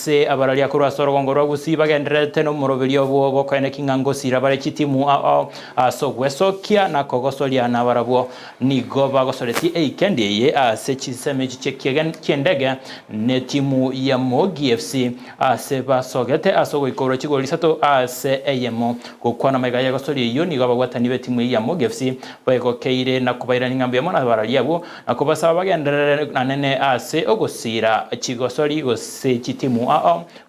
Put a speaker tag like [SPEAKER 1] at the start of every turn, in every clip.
[SPEAKER 1] se abaralia kurwa sorogongo rwa gusiba genderete no muroberio bwo bokwene kingango sira bare kitimu so gwesokia na kogosolia na barabo nigo bagosoleti eikendi ye se chiseme chichekien kiendege ne timu ya Mogi FC se basogete asogo ikoro chigoli sato se eyemo gukwana mega ya gosoli yo nigo bagwatani be timu ya Mogi FC bagokeire na kubaira ningambe ya mona baralia bwo nakobasaba bagenderere anene se ogosira chigosoli gose chitimu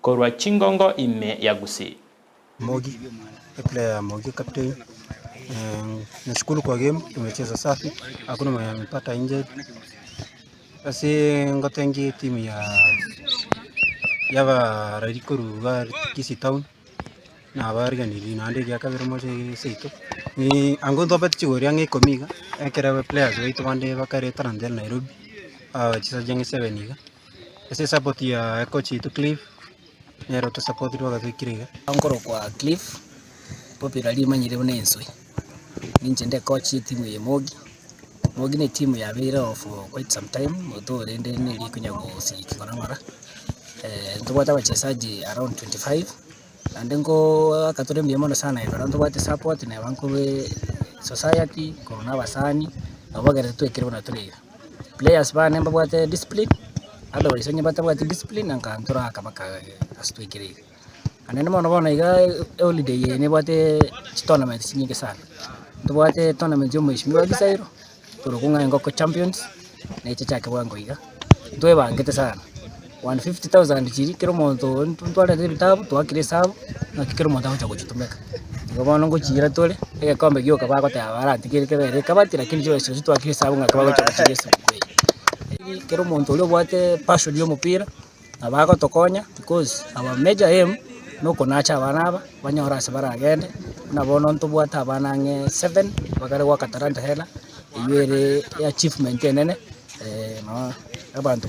[SPEAKER 1] korwa Chingongo ime ya Gusii.
[SPEAKER 2] Mogi, player Mogi captain. Nashukuru kwa game, tumecheza safi, hakuna mwenye amepata injured. Basi ngotengi timu ya Radikuru wa Kisii Town na abariga ni nande ya kabiri moje seito. Ni angondo bati chigori ange komiga, ekera players weito bande bakare tarandel Nairobi. Chisa jange 7 niga. Ese support ya coach itu Cliff. Nero to support ro ga kiriga.
[SPEAKER 3] Angoro kwa Cliff. Popularly manyire bunenswe. Ninjende coach timu ya Mogi. Mogi ni timu ya Vira for quite some time. Moto rende ni likunya go sikikona mara. Ndobata wachezaji around 25. Andengo akatore myemono sana ivara ndobata support na bankube society korona basani. Abagere twekere na turega. Players ba nemba bwate discipline. Otherwise onye batabwate discipline nkantura akabaka astwikire. Anene mono bona iga holiday ye ne bwate tournament sinyike sana. Tubwate tournament yo mwishimiwa gisairo. Turukunga ngoko champions na iche chake bwango iga. Twe bangete sana. 150,000 chiri kero monto ntwala de bitabu twakire sabu na kero monto acha kuchitumeka. Ngobono ngochira tole ege kombe gyo kabako ta bara tikire kebere kabatira kinjo eso twakire sabu ngakabako chakire sabu. Kero monto lo bwate passion yo mupira abako tokonya because our major aim no konacha abanaba banyora sabara agende na bono ntubwata abanange 7 bakare wakataranta hela iwere achievement enene no abantu